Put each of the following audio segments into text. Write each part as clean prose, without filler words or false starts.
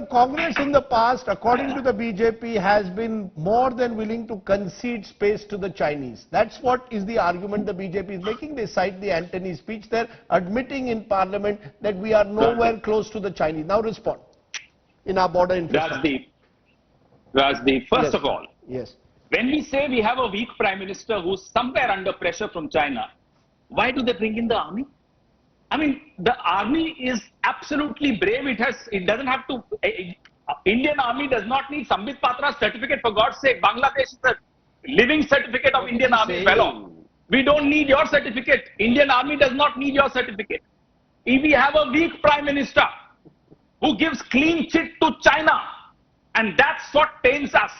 Congress in the past, according to the BJP, has been more than willing to concede space to the Chinese. That's what is the argument the BJP is making. They cite the Antony speech there, admitting in Parliament that we are nowhere close to the Chinese. Now respond in our border infrastructure. Rajdeep, first of all, yes. When we say we have a weak Prime Minister who's somewhere under pressure from China, why do they bring in the army? I mean, the army is absolutely brave. It doesn't have to. Indian army does not need Sambit Patra's certificate, for God's sake. Bangladesh is a living certificate of Indian army fellow. We don't need your certificate. Indian army does not need your certificate. If we have a weak Prime Minister who gives clean chit to China, and that's what pains us.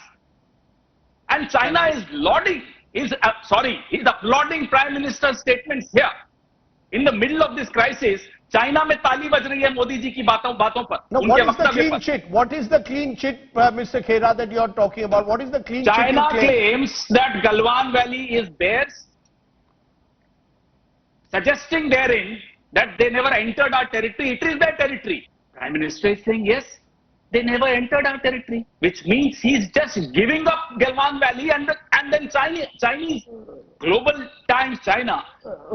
And China is lauding, he's applauding Prime Minister's statements here. In the middle of this crisis, China में ताली बज रही है मोदी जी की बातों पर. No, what is the clean chit? What is the clean chit, Mr. Khera, that you are talking about? What is the clean chit? China claims that Galwan Valley is theirs, suggesting therein that they never entered our territory. It is their territory. Prime Minister is saying yes, they never entered our territory, which means he's just giving up Galwan Valley, and then Chinese Global Times China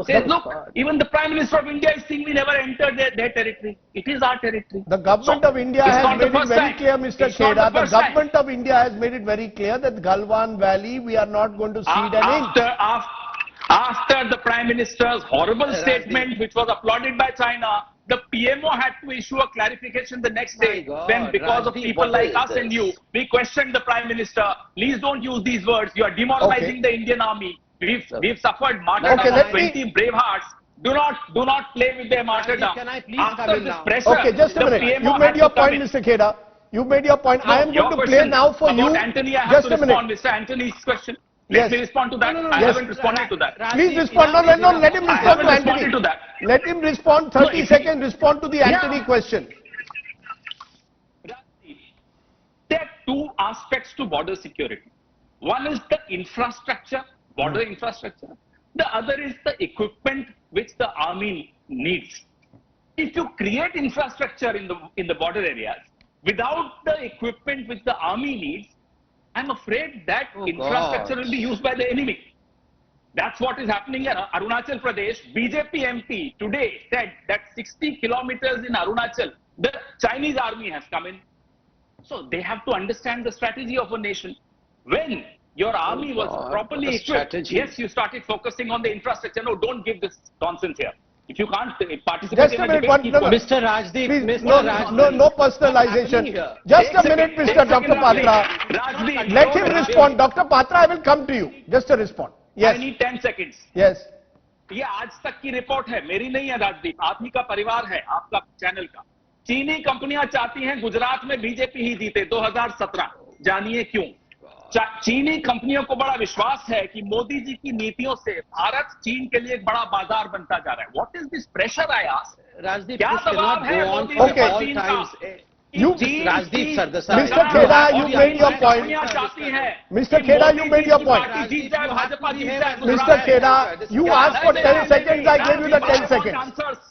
says, look, even the Prime Minister of India is saying we never entered their territory. It is our territory. The government of India has made it very clear, Mr. Khera, the government of India has made it very clear that Galwan Valley, we are not going to cede an inch. After the Prime Minister's horrible statement, which was applauded by China, the PMO had to issue a clarification the next day. Then, because of people like us and you, we questioned the Prime Minister. Please don't use these words. You are demoralizing the Indian army. We've suffered martyrdom of 20 brave hearts. Do not play with their martyrdom. Can I please After this now? pressure, Okay, just a minute. You made your point, Mr. Khera. You made your point. No, I am going to play now for you. Antony, I have Just to a minute. respond, Mr. Antony's question. Yes. Let me respond to that. No, I yes. haven't responded to that. Please respond. No, let him I respond haven't to responded Antony. to that. Let him respond 30 seconds. Respond to the Antony question. There are two aspects to border security. One is the infrastructure, border infrastructure. The other is the equipment which the army needs. If you create infrastructure in the border areas without the equipment which the army needs, I'm afraid that infrastructure will be used by the enemy. That's what is happening in Arunachal Pradesh. BJP MP today said that 60 kilometers in Arunachal, the Chinese army has come in. So they have to understand the strategy of a nation. When your army was properly equipped, yes, you started focusing on the infrastructure. No, don't give this nonsense here. If you can't participate Just in a a minute, debate, Mr. Rajdeep, please, Mr. Rajdeep. no personalization. Just a minute, Mr. Dr. Patra. Rajdeep, Let him respond. Dr. Patra, I will come to you. Just a response. Yes. I need 10 seconds. Yes. ये आज तक की report है, मेरी नहीं है राजदीप, आप ही का परिवार है, आपका चैनल का। चीनी कंपनियां चाहती हैं गुजरात में बीजेपी ही जीते 2017, जानिए क्यों। चीनी कंपनियों को बड़ा विश्वास है कि मोदी जी की नीतियों से भारत चीन के लिए एक बड़ा बाजार बनता जा रहा है। What is this pressure I ask? Rajdeep, क्या this दबाव cannot है go on मोदी for जी पर all चीन का? times. Rajdeep Sardesai. Mr. Khera, you made your point. चाहती है Mr. Khera, you made your point. जीत जाए, भाजपा जीत जाए, Mr. Khera, you asked for 10 seconds. I gave you the 10 seconds.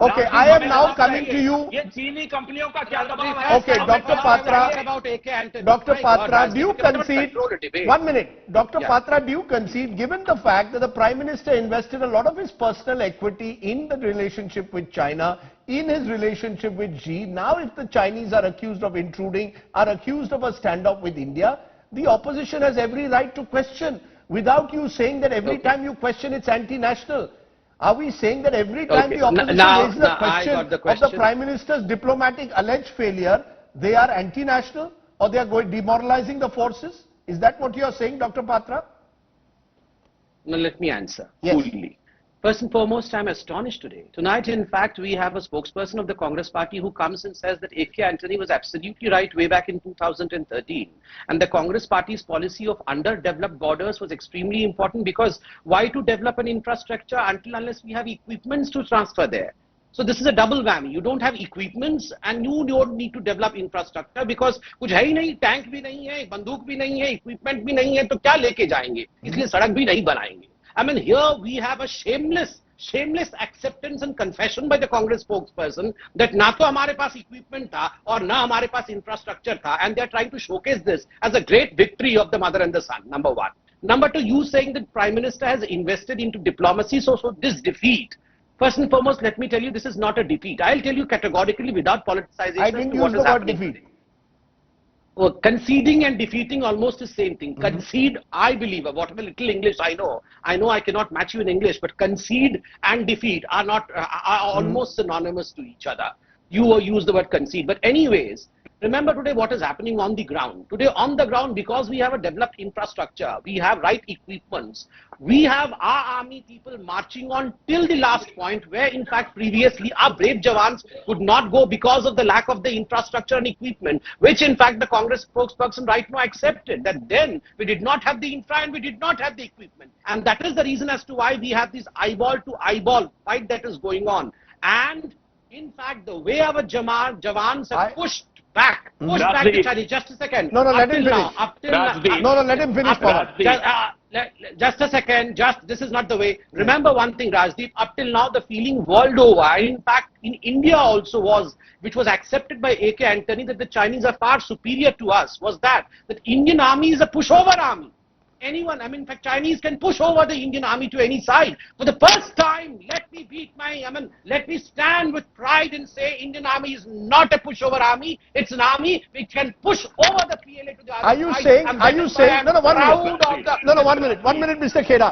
Okay, I am now coming to you. ये चीनी कंपनियों का क्या दबाव है? Okay, Dr. Patra. About AK Antony. Dr. My Patra, God, do you Rajdeep, you cannot concede? control a debate. 1 minute. Dr. Yeah. Patra, do you concede, given the fact that the Prime Minister invested a lot of his personal equity in the relationship with China, in his relationship with Xi, now if the Chinese are accused of intruding, are accused of a standoff with India, the opposition has every right to question, without you saying that every time you question it's anti-national. Are we saying that every time the opposition raises a question of the Prime Minister's diplomatic alleged failure, they are anti-national or they are demoralizing the forces? Is that what you are saying, Dr. Patra? Now let me answer. Yes. Fully. First and foremost, I'm astonished today. Tonight, in fact, we have a spokesperson of the Congress party who comes and says that AK Antony was absolutely right way back in 2013. And the Congress party's policy of underdeveloped borders was extremely important, because why to develop an infrastructure unless we have equipments to transfer there? So this is a double whammy. You don't have equipments and you don't need to develop infrastructure, because कुछ है ही नहीं, tank भी नहीं है, बंदूक भी नहीं है, equipment भी नहीं है, तो क्या लेके जाएंगे? इसलिए सड़क भी नहीं बनाएंगे. I mean, here we have a shameless shameless acceptance and confession by the Congress spokesperson that na to hamare paas equipment tha or na hamare paas infrastructure tha, and they are trying to showcase this as a great victory of the mother and the son, number one. Number two, you saying that Prime Minister has invested into diplomacy, so this defeat. First and foremost, let me tell you, this is not a defeat. I'll tell you categorically without politicization. I didn't use the word defeat. Well, conceding and defeating almost the same thing. Concede, I believe, whatever little English I know I cannot match you in English, but concede and defeat are not are almost synonymous to each other. You use the word concede, but anyways, remember today what is happening on the ground. Today on the ground, because we have a developed infrastructure, we have right equipments, we have our army people marching on till the last point, where in fact previously our brave jawans could not go because of the lack of the infrastructure and equipment, which in fact the Congress spokesperson right now accepted, that then we did not have the infra and we did not have the equipment. And that is the reason as to why we have this eyeball to eyeball fight that is going on. And in fact, the way our jawans have pushed back the Chinese. Just a second. No, let him finish. No, let him finish, Pawan. Just a second. This is not the way. Remember one thing, Rajdeep. Up till now, the feeling world over, in fact, in India also was, which was accepted by A.K. Antony, that the Chinese are far superior to us, was that Indian army is a pushover army. Anyone, in fact, Chinese can push over the Indian army to any side. For the first time, let me stand with pride and say Indian army is not a pushover army. It's an army which can push over the PLA to the other side. Are you saying, no, 1 minute, Mr. Khera.